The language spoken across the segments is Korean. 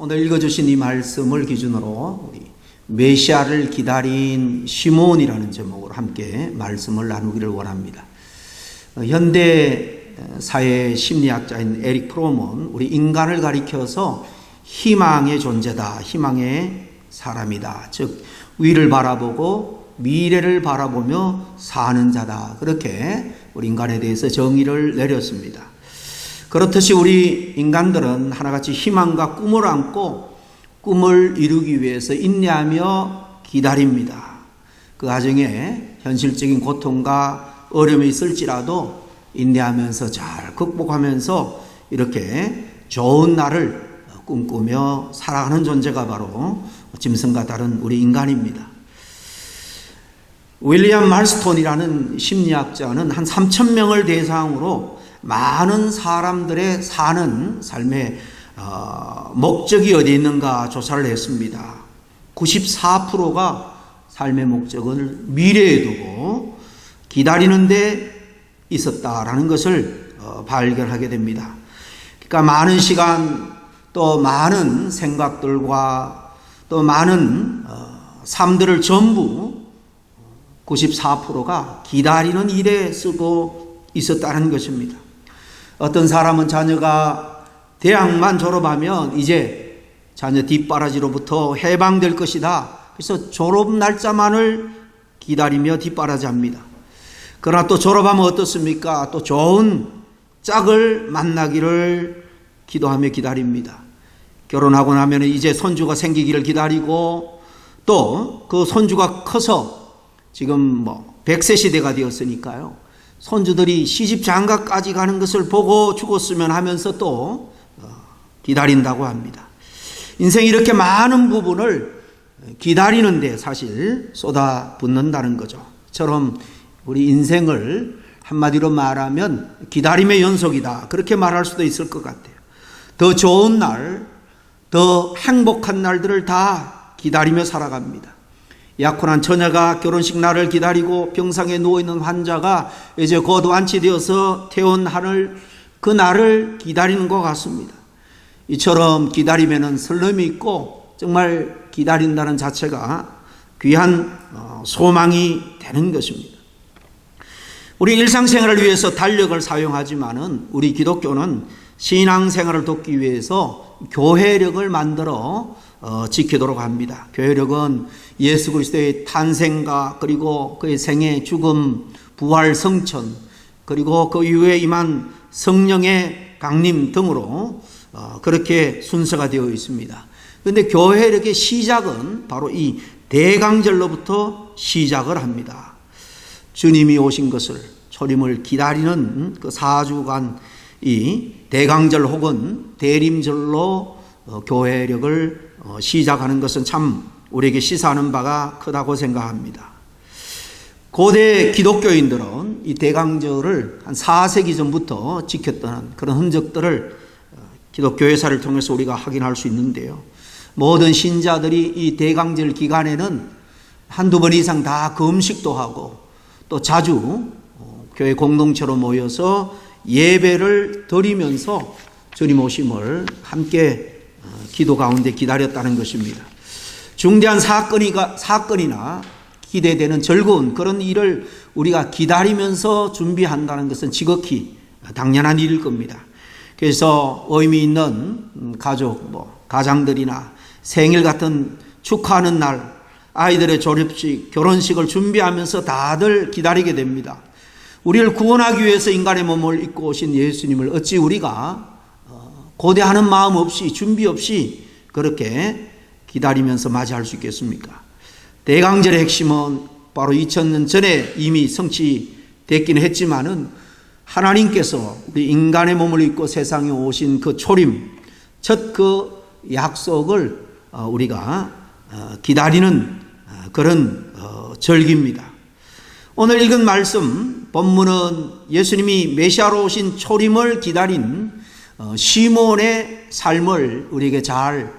오늘 읽어주신 이 말씀을 기준으로 우리 메시아를 기다린 시몬이라는 제목으로 함께 말씀을 나누기를 원합니다. 현대 사회 심리학자인 에릭 프롬은 우리 인간을 가리켜서 희망의 존재다, 희망의 사람이다, 즉 위를 바라보고 미래를 바라보며 사는 자다, 그렇게 우리 인간에 대해서 정의를 내렸습니다. 그렇듯이 우리 인간들은 하나같이 희망과 꿈을 안고 꿈을 이루기 위해서 인내하며 기다립니다. 그 과정에 현실적인 고통과 어려움이 있을지라도 인내하면서 잘 극복하면서 이렇게 좋은 날을 꿈꾸며 살아가는 존재가 바로 짐승과 다른 우리 인간입니다. 윌리엄 말스톤이라는 심리학자는 한 3,000명을 대상으로 많은 사람들의 사는 삶의 목적이 어디 있는가 조사를 했습니다. 94%가 삶의 목적을 미래에 두고 기다리는 데 있었다라는 것을 발견하게 됩니다. 그러니까 많은 시간, 또 많은 생각들과 또 많은 삶들을 전부 94%가 기다리는 일에 쓰고 있었다는 것입니다. 어떤 사람은 자녀가 대학만 졸업하면 이제 자녀 뒷바라지로부터 해방될 것이다. 그래서 졸업 날짜만을 기다리며 뒷바라지합니다. 그러나 또 졸업하면 어떻습니까? 또 좋은 짝을 만나기를 기도하며 기다립니다. 결혼하고 나면 이제 손주가 생기기를 기다리고, 또 그 손주가 커서 지금 100세 시대가 되었으니까요, 손주들이 시집 장가까지 가는 것을 보고 죽었으면 하면서 또 기다린다고 합니다. 인생이 이렇게 많은 부분을 기다리는데 사실 쏟아붓는다는 거죠. 처럼 우리 인생을 한마디로 말하면 기다림의 연속이다, 그렇게 말할 수도 있을 것 같아요. 더 좋은 날, 더 행복한 날들을 다 기다리며 살아갑니다. 약혼한 처녀가 결혼식 날을 기다리고 병상에 누워있는 환자가 이제 곧 완치되어서 퇴원할 그 날을 기다리는 것 같습니다. 이처럼 기다림에는 설렘이 있고 정말 기다린다는 자체가 귀한 소망이 되는 것입니다. 우리 일상생활을 위해서 달력을 사용하지만은 우리 기독교는 신앙생활을 돕기 위해서 교회력을 만들어 지키도록 합니다. 교회력은 예수 그리스도의 탄생과 그리고 그의 생애, 죽음, 부활, 성천, 그리고 그 이후에 임한 성령의 강림 등으로 그렇게 순서가 되어 있습니다. 그런데 교회력의 시작은 바로 이 대강절로부터 시작을 합니다. 주님이 오신 것을, 초림을 기다리는 그 4주간 이 대강절 혹은 대림절로 교회력을 시작하는 것은 참 우리에게 시사하는 바가 크다고 생각합니다. 고대 기독교인들은 이 대강절을 한 4세기 전부터 지켰던 그런 흔적들을 기독교 역사를 통해서 우리가 확인할 수 있는데요. 모든 신자들이 이 대강절 기간에는 한두 번 이상 다 금식도 하고 또 자주 교회 공동체로 모여서 예배를 드리면서 주님 오심을 함께 기도 가운데 기다렸다는 것입니다. 중대한 사건이나 기대되는 즐거운 그런 일을 우리가 기다리면서 준비한다는 것은 지극히 당연한 일일 겁니다. 그래서 의미 있는 가족, 가장들이나 생일 같은 축하하는 날, 아이들의 졸업식, 결혼식을 준비하면서 다들 기다리게 됩니다. 우리를 구원하기 위해서 인간의 몸을 입고 오신 예수님을 어찌 우리가 고대하는 마음 없이, 준비 없이 그렇게 기다리면서 맞이할 수 있겠습니까? 대강절의 핵심은 바로 2000년 전에 이미 성취됐기는 했지만은 하나님께서 우리 인간의 몸을 입고 세상에 오신 그 초림, 첫 그 약속을 우리가 기다리는 그런 절기입니다. 오늘 읽은 말씀 본문은 예수님이 메시아로 오신 초림을 기다린 시몬의 삶을 우리에게 잘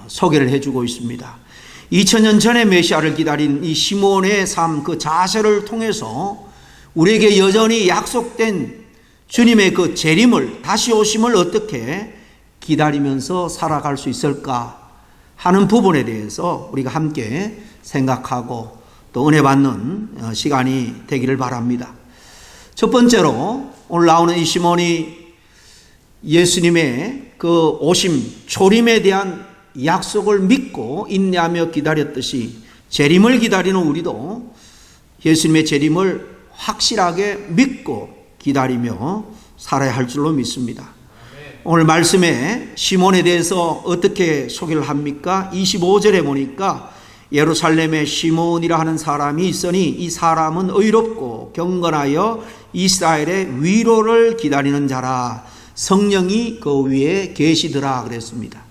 소개를 해주고 있습니다. 2000년 전에 메시아를 기다린 이 시몬의 삶, 그 자세를 통해서 우리에게 여전히 약속된 주님의 그 재림을, 다시 오심을 어떻게 기다리면서 살아갈 수 있을까 하는 부분에 대해서 우리가 함께 생각하고 또 은혜 받는 시간이 되기를 바랍니다. 첫 번째로 오늘 나오는 이 시몬이 예수님의 그 오심, 초림에 대한 약속을 믿고 인내하며 기다렸듯이 재림을 기다리는 우리도 예수님의 재림을 확실하게 믿고 기다리며 살아야 할 줄로 믿습니다. 오늘 말씀에 시몬에 대해서 어떻게 소개를 합니까? 25절에 보니까 예루살렘에 시몬이라 하는 사람이 있으니 이 사람은 의롭고 경건하여 이스라엘의 위로를 기다리는 자라. 성령이 그 위에 계시더라 그랬습니다.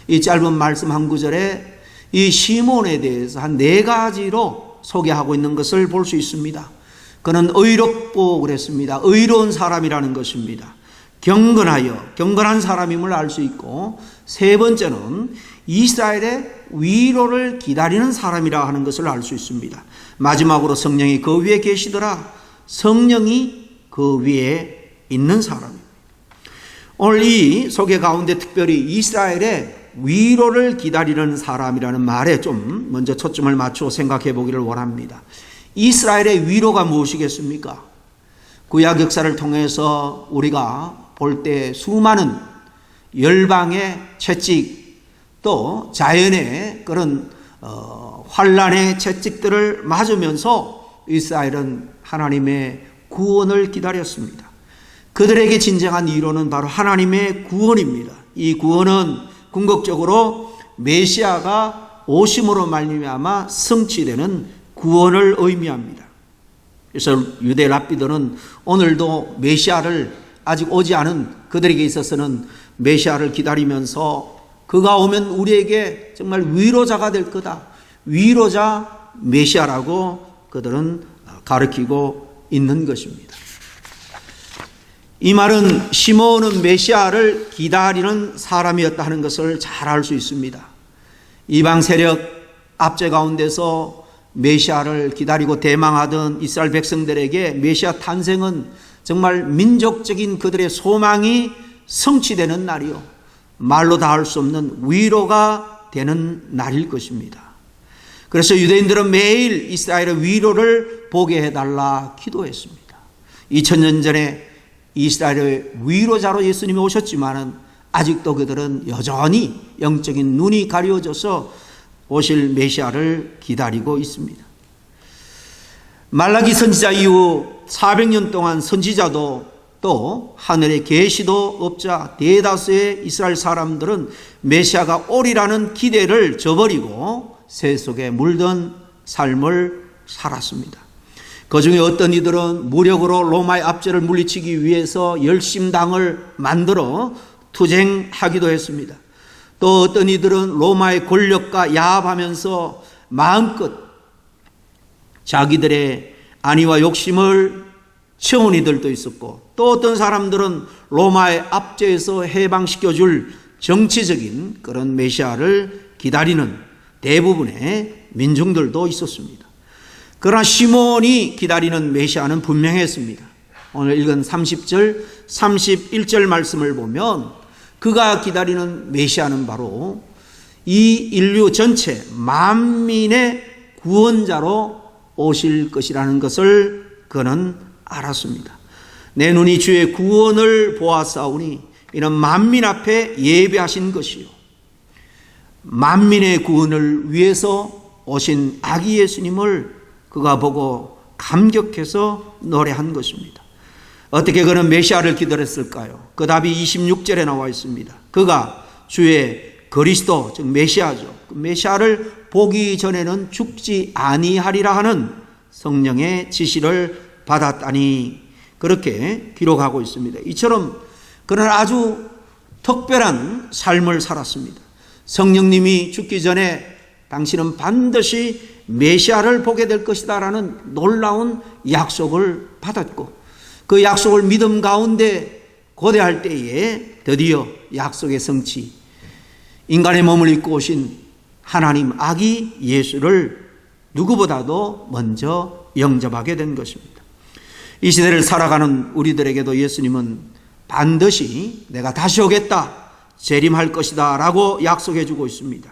이 짧은 말씀 한 구절에 이 시몬에 대해서 한 4가지로 소개하고 있는 것을 볼 수 있습니다. 그는 의롭고 그랬습니다. 의로운 사람이라는 것입니다. 경건한 사람임을 알 수 있고, 세 번째는 이스라엘의 위로를 기다리는 사람이라 하는 것을 알 수 있습니다. 마지막으로 성령이 그 위에 계시더라. 성령이 그 위에 있는 사람입니다. 오늘 이 소개 가운데 특별히 이스라엘의 위로를 기다리는 사람이라는 말에 좀 먼저 초점을 맞추어 생각해 보기를 원합니다. 이스라엘의 위로가 무엇이겠습니까? 구약 역사를 통해서 우리가 볼 때 수많은 열방의 채찍 또 자연의 그런 환란의 채찍들을 맞으면서 이스라엘은 하나님의 구원을 기다렸습니다. 그들에게 진정한 위로는 바로 하나님의 구원입니다. 이 구원은 궁극적으로 메시아가 오심으로 말미암아 성취되는 구원을 의미합니다. 그래서 유대 랍비들은 오늘도 메시아를 아직 오지 않은 그들에게 있어서는 메시아를 기다리면서 그가 오면 우리에게 정말 위로자가 될 거다. 위로자 메시아라고 그들은 가르치고 있는 것입니다. 이 말은 시몬은 메시아를 기다리는 사람이었다 하는 것을 잘 알 수 있습니다. 이방 세력 압제 가운데서 메시아를 기다리고 대망하던 이스라엘 백성들에게 메시아 탄생은 정말 민족적인 그들의 소망이 성취되는 날이요, 말로 다 할 수 없는 위로가 되는 날일 것입니다. 그래서 유대인들은 매일 이스라엘의 위로를 보게 해달라 기도했습니다. 2000년 전에 이스라엘의 위로자로 예수님이 오셨지만 아직도 그들은 여전히 영적인 눈이 가려져서 오실 메시아를 기다리고 있습니다. 말라기 선지자 이후 400년 동안 선지자도 또 하늘에 계시도 없자 대다수의 이스라엘 사람들은 메시아가 오리라는 기대를 저버리고 새 속에 물든 삶을 살았습니다. 그중에 어떤 이들은 무력으로 로마의 압제를 물리치기 위해서 열심당을 만들어 투쟁하기도 했습니다. 또 어떤 이들은 로마의 권력과 야합하면서 마음껏 자기들의 안위와 욕심을 채운 이들도 있었고, 또 어떤 사람들은 로마의 압제에서 해방시켜줄 정치적인 그런 메시아를 기다리는 대부분의 민중들도 있었습니다. 그러나 시몬이 기다리는 메시아는 분명했습니다. 오늘 읽은 30절, 31절 말씀을 보면 그가 기다리는 메시아는 바로 이 인류 전체 만민의 구원자로 오실 것이라는 것을 그는 알았습니다. 내 눈이 주의 구원을 보았사오니 이는 만민 앞에 예배하신 것이요, 만민의 구원을 위해서 오신 아기 예수님을 그가 보고 감격해서 노래한 것입니다. 어떻게 그는 메시아를 기다렸을까요? 그 답이 26절에 나와 있습니다. 그가 주의 그리스도, 즉 메시아죠. 그 메시아를 보기 전에는 죽지 아니하리라 하는 성령의 지시를 받았다니, 그렇게 기록하고 있습니다. 이처럼 그는 아주 특별한 삶을 살았습니다. 성령님이 죽기 전에 당신은 반드시 메시아를 보게 될 것이다 라는 놀라운 약속을 받았고, 그 약속을 믿음 가운데 고대할 때에 드디어 약속의 성취, 인간의 몸을 입고 오신 하나님 아기 예수를 누구보다도 먼저 영접하게 된 것입니다. 이 시대를 살아가는 우리들에게도 예수님은 반드시 내가 다시 오겠다, 재림할 것이다 라고 약속해 주고 있습니다.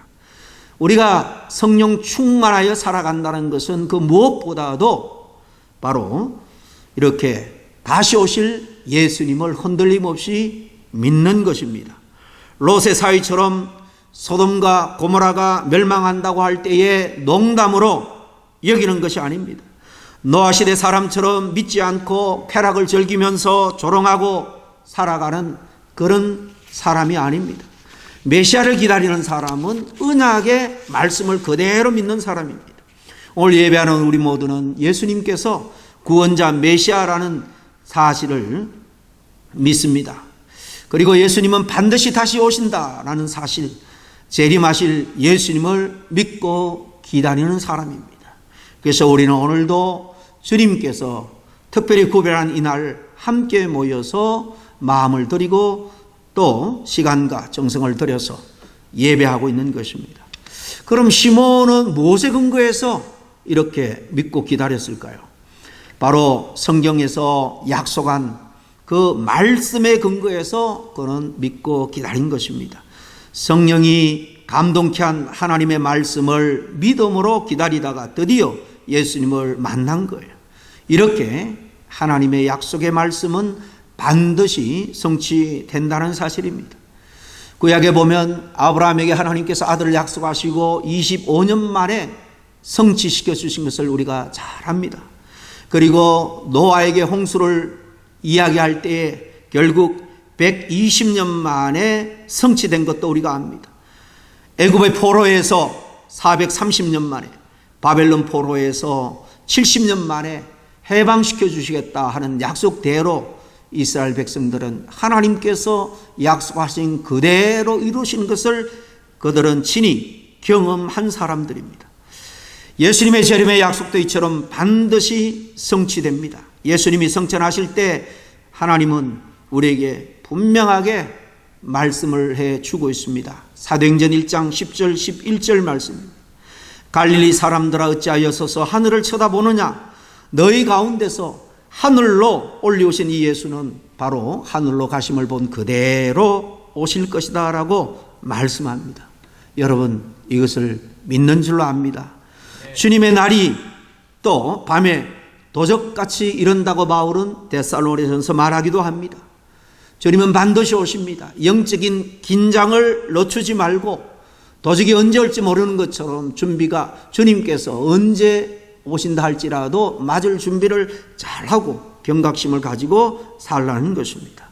우리가 성령 충만하여 살아간다는 것은 그 무엇보다도 바로 이렇게 다시 오실 예수님을 흔들림 없이 믿는 것입니다. 롯의 사위처럼 소돔과 고모라가 멸망한다고 할 때에 농담으로 여기는 것이 아닙니다. 노아 시대 사람처럼 믿지 않고 쾌락을 즐기면서 조롱하고 살아가는 그런 사람이 아닙니다. 메시아를 기다리는 사람은 언약의 말씀을 그대로 믿는 사람입니다. 오늘 예배하는 우리 모두는 예수님께서 구원자 메시아라는 사실을 믿습니다. 그리고 예수님은 반드시 다시 오신다라는 사실, 재림하실 예수님을 믿고 기다리는 사람입니다. 그래서 우리는 오늘도 주님께서 특별히 구별한 이날 함께 모여서 마음을 드리고 또 시간과 정성을 들여서 예배하고 있는 것입니다. 그럼 시몬은 무엇에 근거해서 이렇게 믿고 기다렸을까요? 바로 성경에서 약속한 그 말씀에 근거해서 그는 믿고 기다린 것입니다. 성령이 감동케 한 하나님의 말씀을 믿음으로 기다리다가 드디어 예수님을 만난 거예요. 이렇게 하나님의 약속의 말씀은 반드시 성취된다는 사실입니다. 구약에 보면 아브라함에게 하나님께서 아들을 약속하시고 25년 만에 성취시켜 주신 것을 우리가 잘 압니다. 그리고 노아에게 홍수를 이야기할 때에 결국 120년 만에 성취된 것도 우리가 압니다. 애굽의 포로에서 430년 만에, 바벨론 포로에서 70년 만에 해방시켜 주시겠다 하는 약속대로 이스라엘 백성들은 하나님께서 약속하신 그대로 이루신 것을 그들은 친히 경험한 사람들입니다. 예수님의 재림의 약속도 이처럼 반드시 성취됩니다. 예수님이 성천하실 때 하나님은 우리에게 분명하게 말씀을 해주고 있습니다. 사도행전 1장 10절 11절 말씀입니다. 갈릴리 사람들아 어찌하여 서서 하늘을 쳐다보느냐? 너희 가운데서 하늘로 올리오신 이 예수는 바로 하늘로 가심을 본 그대로 오실 것이다 라고 말씀합니다. 여러분, 이것을 믿는 줄로 압니다. 주님의 날이 또 밤에 도적같이 이른다고 바울은 데살로니가전서 말하기도 합니다. 주님은 반드시 오십니다. 영적인 긴장을 늦추지 말고 도적이 언제 올지 모르는 것처럼 주님께서 언제 오신다 할지라도 맞을 준비를 잘하고 경각심을 가지고 살라는 것입니다.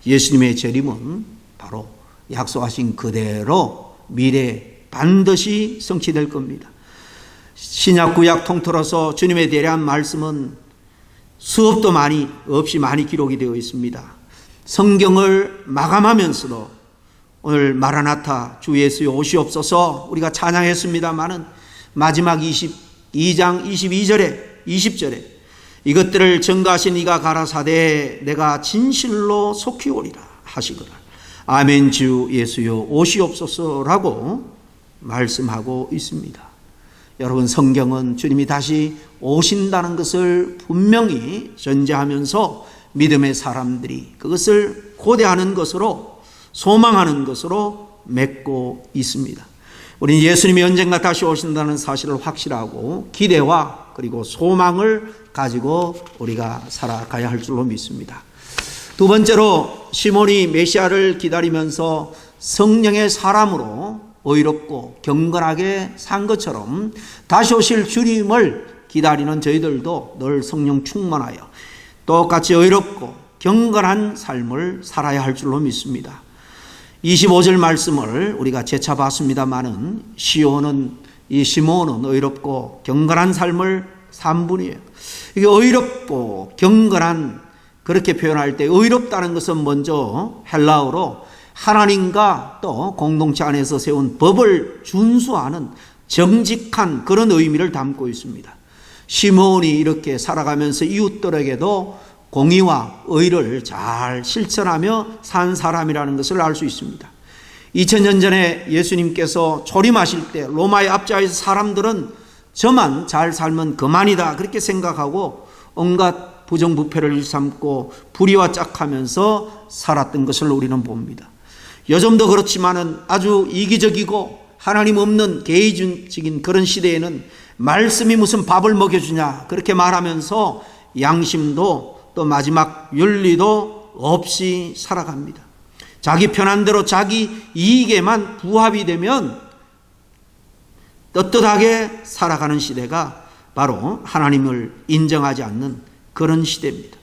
예수님의 재림은 바로 약속하신 그대로 미래에 반드시 성취될 겁니다. 신약 구약 통틀어서 주님에 대한 말씀은 수업도 없이 많이 기록이 되어 있습니다. 성경을 마감하면서도 오늘 마라나타 주 예수여 오시옵소서 우리가 찬양했습니다마는 마지막 22장 22절에 20절에 이것들을 전가하신 이가 가라사대 내가 진실로 속히 오리라 하시거라. 아멘. 주 예수여 오시옵소서라고 말씀하고 있습니다. 여러분, 성경은 주님이 다시 오신다는 것을 분명히 전제하면서 믿음의 사람들이 그것을 고대하는 것으로 소망하는 것으로 맺고 있습니다. 우리는 예수님이 언젠가 다시 오신다는 사실을 확실하고 기대와 그리고 소망을 가지고 우리가 살아가야 할 줄로 믿습니다. 두 번째로 시몬이 메시아를 기다리면서 성령의 사람으로 의롭고 경건하게 산 것처럼 다시 오실 주님을 기다리는 저희들도 늘 성령 충만하여 똑같이 의롭고 경건한 삶을 살아야 할 줄로 믿습니다. 25절 말씀을 우리가 재차 봤습니다마는 시몬은 의롭고 경건한 삶을 산 분이에요. 이게 의롭고 경건한 그렇게 표현할 때 의롭다는 것은 먼저 헬라어로 하나님과 또 공동체 안에서 세운 법을 준수하는 정직한 그런 의미를 담고 있습니다. 시몬이 이렇게 살아가면서 이웃들에게도 공의와 의를 잘 실천하며 산 사람이라는 것을 알 수 있습니다. 2000년 전에 예수님께서 초림하실 때 로마의 압제하에서 사람들은 저만 잘 살면 그만이다 그렇게 생각하고 온갖 부정부패를 일삼고 불의와 짝하면서 살았던 것을 우리는 봅니다. 요즘도 그렇지만은 아주 이기적이고 하나님 없는 개인적인 그런 시대에는 말씀이 무슨 밥을 먹여주냐 그렇게 말하면서 양심도 또 마지막 윤리도 없이 살아갑니다. 자기 편한 대로 자기 이익에만 부합이 되면 떳떳하게 살아가는 시대가 바로 하나님을 인정하지 않는 그런 시대입니다.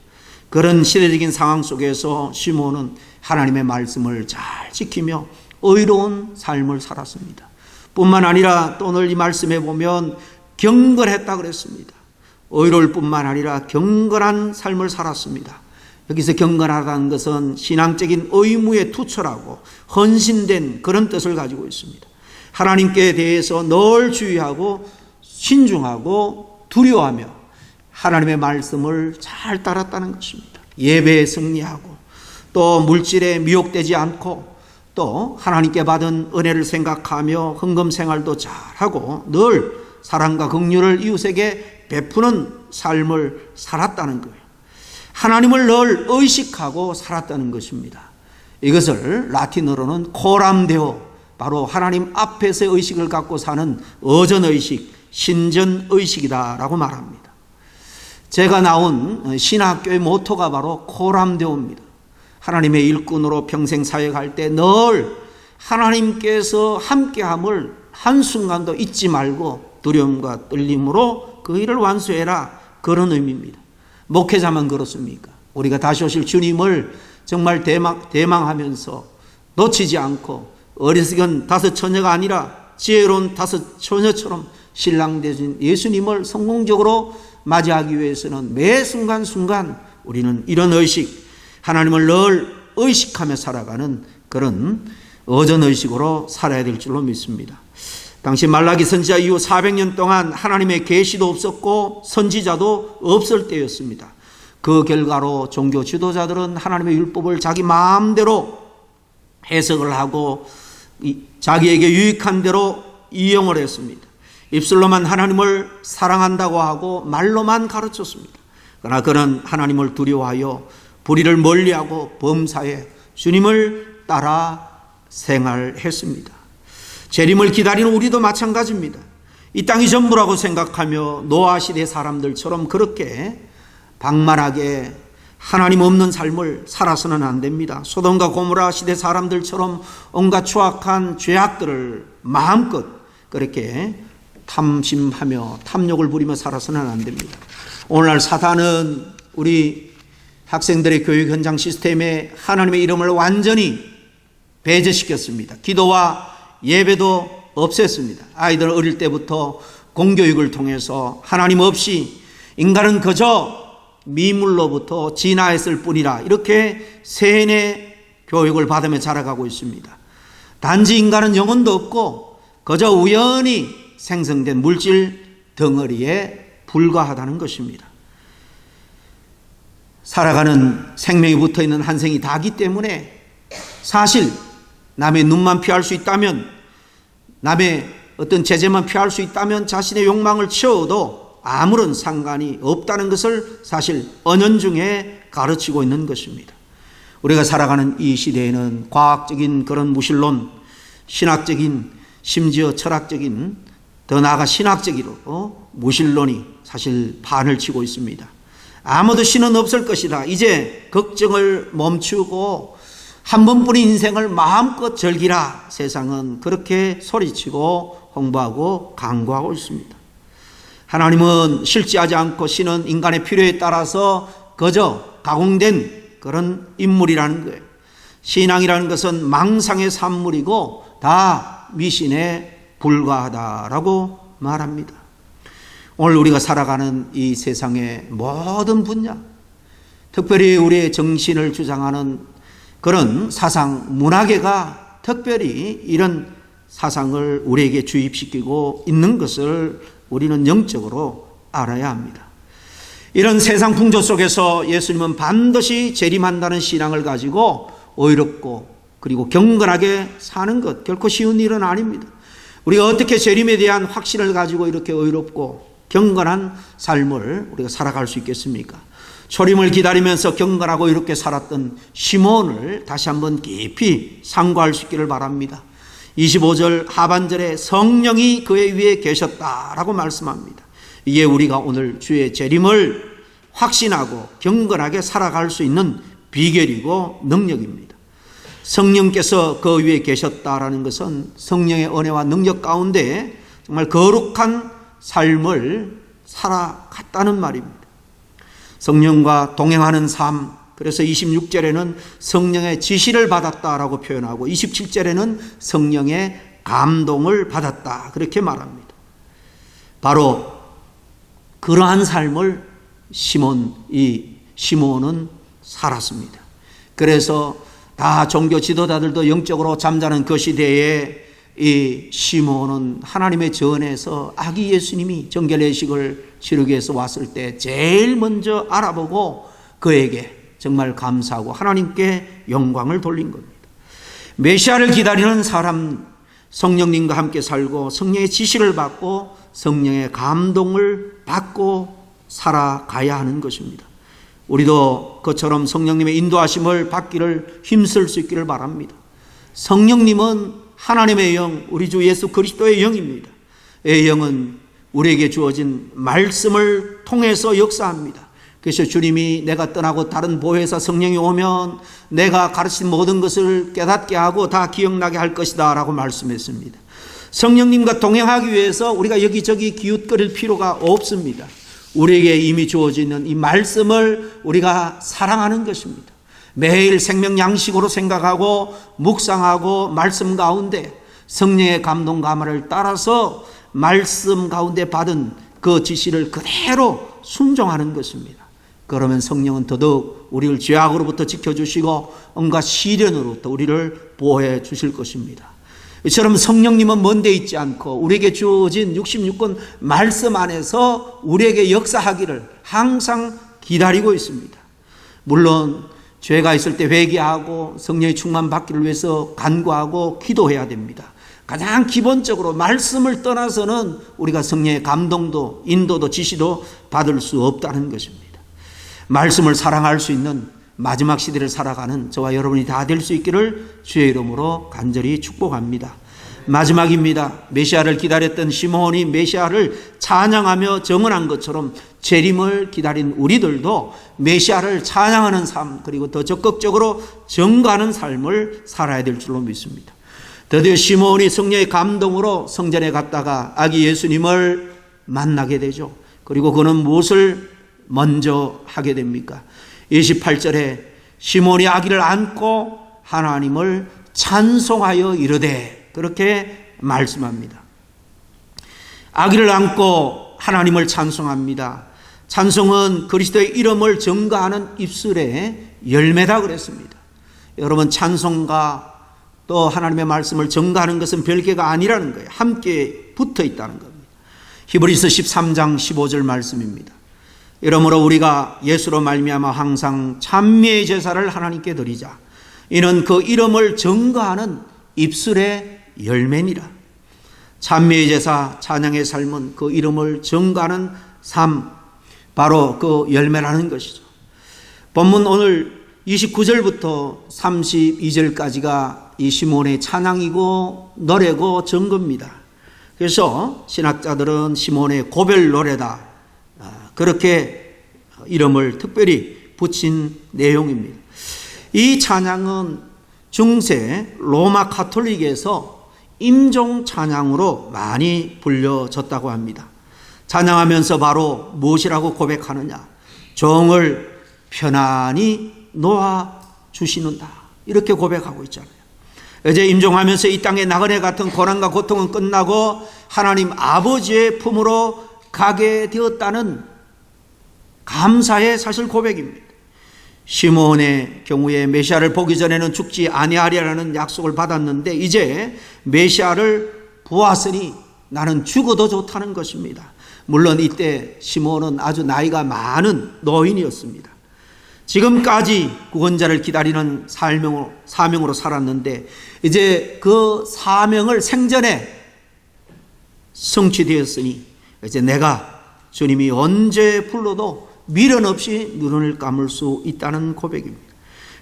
그런 시대적인 상황 속에서 시몬은 하나님의 말씀을 잘 지키며 의로운 삶을 살았습니다. 뿐만 아니라 또 오늘 이 말씀에 보면 경건했다 그랬습니다. 의로울 뿐만 아니라 경건한 삶을 살았습니다. 여기서 경건하다는 것은 신앙적인 의무에 투철하고 헌신된 그런 뜻을 가지고 있습니다. 하나님께 대해서 늘 주의하고 신중하고 두려워하며 하나님의 말씀을 잘 따랐다는 것입니다. 예배에 승리하고 또 물질에 미혹되지 않고 또 하나님께 받은 은혜를 생각하며 헌금 생활도 잘하고 늘 사랑과 긍휼을 이웃에게 베푸는 삶을 살았다는 거예요. 하나님을 늘 의식하고 살았다는 것입니다. 이것을 라틴어로는 코람데오, 바로 하나님 앞에서 의식을 갖고 사는 어전의식, 신전의식이다라고 말합니다. 제가 나온 신학교의 모토가 바로 코람데오입니다. 하나님의 일꾼으로 평생 사역할 때 늘 하나님께서 함께함을 한순간도 잊지 말고 두려움과 떨림으로 그 일을 완수해라, 그런 의미입니다. 목회자만 그렇습니까? 우리가 다시 오실 주님을 정말 대망하면서 놓치지 않고 어리석은 다섯 처녀가 아니라 지혜로운 다섯 처녀처럼 신랑 되신 예수님을 성공적으로 맞이하기 위해서는 매 순간순간 우리는 이런 의식, 하나님을 늘 의식하며 살아가는 그런 어전의식으로 살아야 될 줄로 믿습니다. 당시 말라기 선지자 이후 400년 동안 하나님의 계시도 없었고 선지자도 없을 때였습니다. 그 결과로 종교 지도자들은 하나님의 율법을 자기 마음대로 해석을 하고 자기에게 유익한 대로 이용을 했습니다. 입술로만 하나님을 사랑한다고 하고 말로만 가르쳤습니다. 그러나 그는 하나님을 두려워하여 불의를 멀리하고 범사에 주님을 따라 생활했습니다. 재림을 기다리는 우리도 마찬가지입니다. 이 땅이 전부라고 생각하며 노아 시대 사람들처럼 그렇게 방만하게 하나님 없는 삶을 살아서는 안 됩니다. 소돔과 고모라 시대 사람들처럼 온갖 추악한 죄악들을 마음껏 그렇게 탐심하며 탐욕을 부리며 살아서는 안 됩니다. 오늘날 사탄은 우리 학생들의 교육 현장 시스템에 하나님의 이름을 완전히 배제시켰습니다. 기도와 예배도 없앴습니다. 아이들 어릴 때부터 공교육을 통해서 하나님 없이 인간은 그저 미물로부터 진화했을 뿐이라 이렇게 세뇌 교육을 받으며 자라가고 있습니다. 단지 인간은 영혼도 없고 그저 우연히 생성된 물질 덩어리에 불과하다는 것입니다. 살아가는 생명이 붙어있는 한 생이 다기 때문에 사실 남의 눈만 피할 수 있다면, 남의 어떤 제재만 피할 수 있다면 자신의 욕망을 채워도 아무런 상관이 없다는 것을 사실 은연중에 가르치고 있는 것입니다. 우리가 살아가는 이 시대에는 과학적인 그런 무신론, 신학적인, 심지어 철학적인, 더 나아가 신학적으로 무신론이 사실 판을 치고 있습니다. 아무도 신은 없을 것이다. 이제 걱정을 멈추고 한 번뿐인 인생을 마음껏 즐기라. 세상은 그렇게 소리치고 홍보하고 강구하고 있습니다. 하나님은 실제하지 않고 신은 인간의 필요에 따라서 그저 가공된 그런 인물이라는 거예요. 신앙이라는 것은 망상의 산물이고 다 미신에 불과하다라고 말합니다. 오늘 우리가 살아가는 이 세상의 모든 분야, 특별히 우리의 정신을 주장하는 그런 사상, 문화계가 특별히 이런 사상을 우리에게 주입시키고 있는 것을 우리는 영적으로 알아야 합니다. 이런 세상 풍조 속에서 예수님은 반드시 재림한다는 신앙을 가지고 의롭고 그리고 경건하게 사는 것, 결코 쉬운 일은 아닙니다. 우리가 어떻게 재림에 대한 확신을 가지고 이렇게 의롭고 경건한 삶을 우리가 살아갈 수 있겠습니까? 초림을 기다리면서 경건하고 이렇게 살았던 시몬을 다시 한번 깊이 상고할 수 있기를 바랍니다. 25절 하반절에 성령이 그의 위에 계셨다라고 말씀합니다. 이게 우리가 오늘 주의 재림을 확신하고 경건하게 살아갈 수 있는 비결이고 능력입니다. 성령께서 그 위에 계셨다라는 것은 성령의 은혜와 능력 가운데 정말 거룩한 삶을 살아갔다는 말입니다. 성령과 동행하는 삶, 그래서 26절에는 성령의 지시를 받았다라고 표현하고 27절에는 성령의 감동을 받았다 그렇게 말합니다. 바로 그러한 삶을 시몬은 살았습니다. 그래서 다 종교 지도자들도 영적으로 잠자는 그 시대에 이 시몬은 하나님의 전에서 아기 예수님이 정결례식을 치르기 위해서 왔을 때 제일 먼저 알아보고 그에게 정말 감사하고 하나님께 영광을 돌린 겁니다. 메시아를 기다리는 사람, 성령님과 함께 살고 성령의 지시를 받고 성령의 감동을 받고 살아가야 하는 것입니다. 우리도 그처럼 성령님의 인도하심을 받기를 힘쓸 수 있기를 바랍니다. 성령님은 하나님의 영, 우리 주 예수 그리스도의 영입니다. 이 영은 우리에게 주어진 말씀을 통해서 역사합니다. 그래서 주님이 내가 떠나고 다른 보혜사 성령이 오면 내가 가르친 모든 것을 깨닫게 하고 다 기억나게 할 것이다 라고 말씀했습니다. 성령님과 동행하기 위해서 우리가 여기저기 기웃거릴 필요가 없습니다. 우리에게 이미 주어지는 이 말씀을 우리가 사랑하는 것입니다. 매일 생명 양식으로 생각하고 묵상하고 말씀 가운데 성령의 감동 감화를 따라서 말씀 가운데 받은 그 지시를 그대로 순종하는 것입니다. 그러면 성령은 더더욱 우리를 죄악으로부터 지켜주시고 온갖 시련으로부터 우리를 보호해 주실 것입니다. 이처럼 성령님은 먼 데 있지 않고 우리에게 주어진 66권 말씀 안에서 우리에게 역사하기를 항상 기다리고 있습니다. 물론 죄가 있을 때 회개하고 성령의 충만 받기를 위해서 간구하고 기도해야 됩니다. 가장 기본적으로 말씀을 떠나서는 우리가 성령의 감동도 인도도 지시도 받을 수 없다는 것입니다. 말씀을 사랑할 수 있는 마지막 시대를 살아가는 저와 여러분이 다 될 수 있기를 주의 이름으로 간절히 축복합니다. 마지막입니다. 메시아를 기다렸던 시몬이 메시아를 찬양하며 정언한 것처럼 재림을 기다린 우리들도 메시아를 찬양하는 삶, 그리고 더 적극적으로 증거하는 삶을 살아야 될 줄로 믿습니다. 드디어 시몬이 성령의 감동으로 성전에 갔다가 아기 예수님을 만나게 되죠. 그리고 그는 무엇을 먼저 하게 됩니까? 28절에 시몬이 아기를 안고 하나님을 찬송하여 이르되, 그렇게 말씀합니다. 아기를 안고 하나님을 찬송합니다. 찬송은 그리스도의 이름을 증거하는 입술의 열매다 그랬습니다. 여러분, 찬송과 또 하나님의 말씀을 증거하는 것은 별개가 아니라는 거예요. 함께 붙어 있다는 겁니다. 히브리서 13장 15절 말씀입니다. 이러므로 우리가 예수로 말미암아 항상 찬미의 제사를 하나님께 드리자. 이는 그 이름을 증거하는 입술의 열매니라. 찬미의 제사, 찬양의 삶은 그 이름을 증거하는 삶, 바로 그 열매라는 것이죠. 본문 오늘 29절부터 32절까지가 이 시몬의 찬양이고 노래고 증거입니다. 그래서 신학자들은 시몬의 고별 노래다, 그렇게 이름을 특별히 붙인 내용입니다. 이 찬양은 중세 로마 가톨릭에서 임종 찬양으로 많이 불려졌다고 합니다. 찬양하면서 바로 무엇이라고 고백하느냐? 종을 편안히 놓아주시는다, 이렇게 고백하고 있잖아요. 이제 임종하면서 이 땅의 나그네 같은 고난과 고통은 끝나고 하나님 아버지의 품으로 가게 되었다는 감사의 사실 고백입니다. 시몬의 경우에 메시아를 보기 전에는 죽지 아니하리라는 약속을 받았는데 이제 메시아를 보았으니 나는 죽어도 좋다는 것입니다. 물론 이때 시몬은 아주 나이가 많은 노인이었습니다. 지금까지 구원자를 기다리는 사명으로 살았는데 이제 그 사명을 생전에 성취되었으니 이제 내가 주님이 언제 불러도 미련 없이 눈을 감을 수 있다는 고백입니다.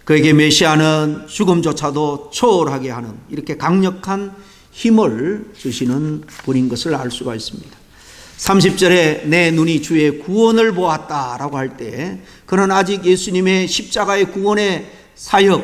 그에게 메시아는 죽음조차도 초월하게 하는 이렇게 강력한 힘을 주시는 분인 것을 알 수가 있습니다. 30절에 내 눈이 주의 구원을 보았다라고 할 때 그는 아직 예수님의 십자가의 구원의 사역,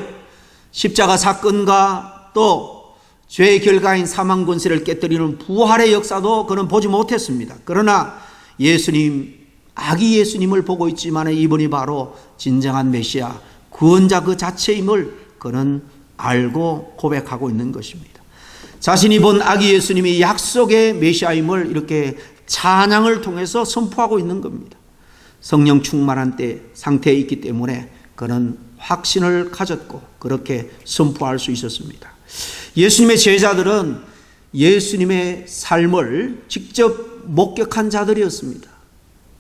십자가 사건과 또 죄의 결과인 사망 권세를 깨뜨리는 부활의 역사도 그는 보지 못했습니다. 그러나 예수님, 아기 예수님을 보고 있지만 이분이 바로 진정한 메시아, 구원자 그 자체임을 그는 알고 고백하고 있는 것입니다. 자신이 본 아기 예수님이 약속의 메시아임을 이렇게 찬양을 통해서 선포하고 있는 겁니다. 성령 충만한 때 상태에 있기 때문에 그는 확신을 가졌고 그렇게 선포할 수 있었습니다. 예수님의 제자들은 예수님의 삶을 직접 목격한 자들이었습니다.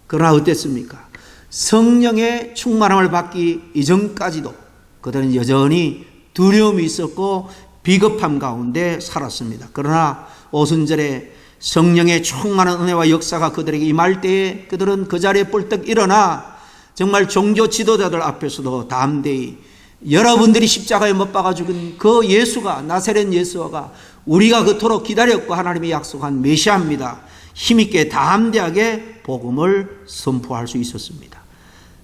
그러나 어땠습니까? 성령의 충만함을 받기 이전까지도 그들은 여전히 두려움이 있었고 비겁함 가운데 살았습니다. 그러나 오순절에 성령의 충만한 은혜와 역사가 그들에게 임할 때에 그들은 그 자리에 뻘떡 일어나 정말 종교 지도자들 앞에서도 담대히 여러분들이 십자가에 못 박아 죽은 그 예수가, 나사렛 예수가 우리가 그토록 기다렸고 하나님이 약속한 메시아입니다. 힘있게 담대하게 복음을 선포할 수 있었습니다.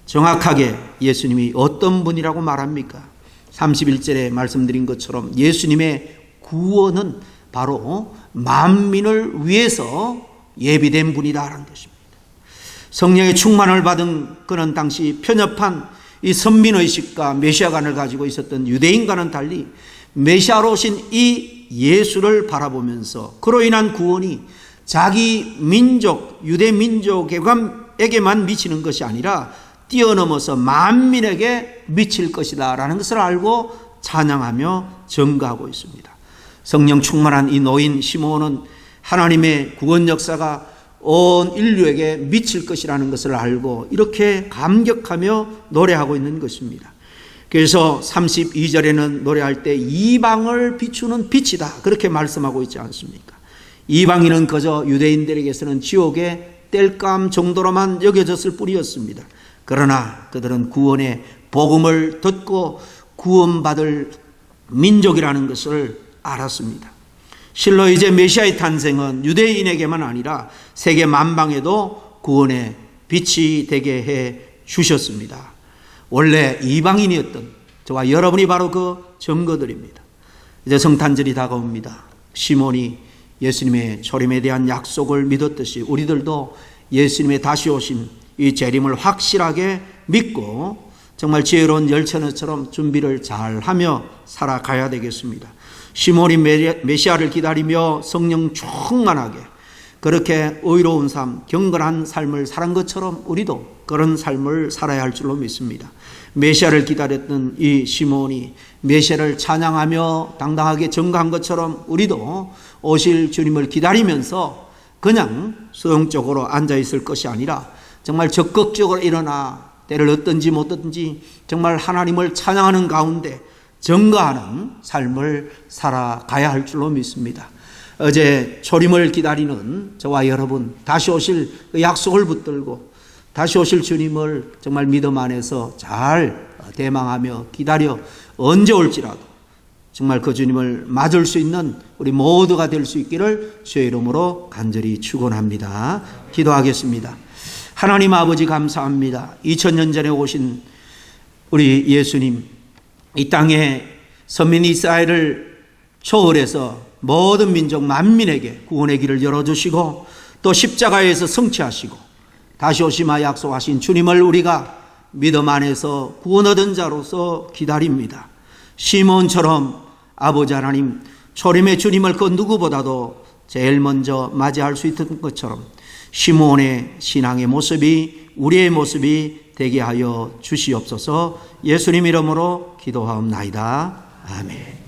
정확하게 예수님이 어떤 분이라고 말합니까? 31절에 말씀드린 것처럼 예수님의 구원은 바로 만민을 위해서 예비된 분이다라는 것입니다. 성령의 충만을 받은 그는 당시 편협한 이 선민의식과 메시아관을 가지고 있었던 유대인과는 달리 메시아로 오신 이 예수를 바라보면서 그로 인한 구원이 자기 민족, 유대 민족에게만 미치는 것이 아니라 뛰어넘어서 만민에게 미칠 것이다 라는 것을 알고 찬양하며 전가하고 있습니다. 성령 충만한 이 노인 시몬은 하나님의 구원 역사가 온 인류에게 미칠 것이라는 것을 알고 이렇게 감격하며 노래하고 있는 것입니다. 그래서 32절에는 노래할 때 이방을 비추는 빛이다 그렇게 말씀하고 있지 않습니까? 이방인은 그저 유대인들에게서는 지옥의 땔감 정도로만 여겨졌을 뿐이었습니다. 그러나 그들은 구원의 복음을 듣고 구원받을 민족이라는 것을 알았습니다. 실로 이제 메시아의 탄생은 유대인에게만 아니라 세계 만방에도 구원의 빛이 되게 해 주셨습니다. 원래 이방인이었던 저와 여러분이 바로 그 증거들입니다. 이제 성탄절이 다가옵니다. 시몬이 예수님의 초림에 대한 약속을 믿었듯이 우리들도 예수님의 다시 오심 이 재림을 확실하게 믿고 정말 지혜로운 열처녀처럼 준비를 잘하며 살아가야 되겠습니다. 시몬이 메시아를 기다리며 성령 충만하게 그렇게 의로운 삶, 경건한 삶을 살은 것처럼 우리도 그런 삶을 살아야 할 줄로 믿습니다. 메시아를 기다렸던 이 시몬이 메시아를 찬양하며 당당하게 전가한 것처럼 우리도 오실 주님을 기다리면서 그냥 수용적으로 앉아있을 것이 아니라 정말 적극적으로 일어나 때를 얻든지 못 얻든지 정말 하나님을 찬양하는 가운데 전가하는 삶을 살아가야 할 줄로 믿습니다. 어제 초림을 기다리는 저와 여러분 다시 오실 그 약속을 붙들고 다시 오실 주님을 정말 믿음 안에서 잘 대망하며 기다려 언제 올지라도 정말 그 주님을 맞을 수 있는 우리 모두가 될 수 있기를 주의 이름으로 간절히 축원합니다. 기도하겠습니다. 하나님 아버지 감사합니다. 2000년 전에 오신 우리 예수님 이 땅에 선민 이스라엘을 초월해서 모든 민족 만민에게 구원의 길을 열어주시고 또 십자가에서 성취하시고 다시 오시마 약속하신 주님을 우리가 믿음 안에서 구원 얻은 자로서 기다립니다. 시몬처럼 아버지 하나님 초림의 주님을 그 누구보다도 제일 먼저 맞이할 수 있던 것처럼 시몬의 신앙의 모습이 우리의 모습이 되게 하여 주시옵소서. 예수님 이름으로 기도하옵나이다. 아멘.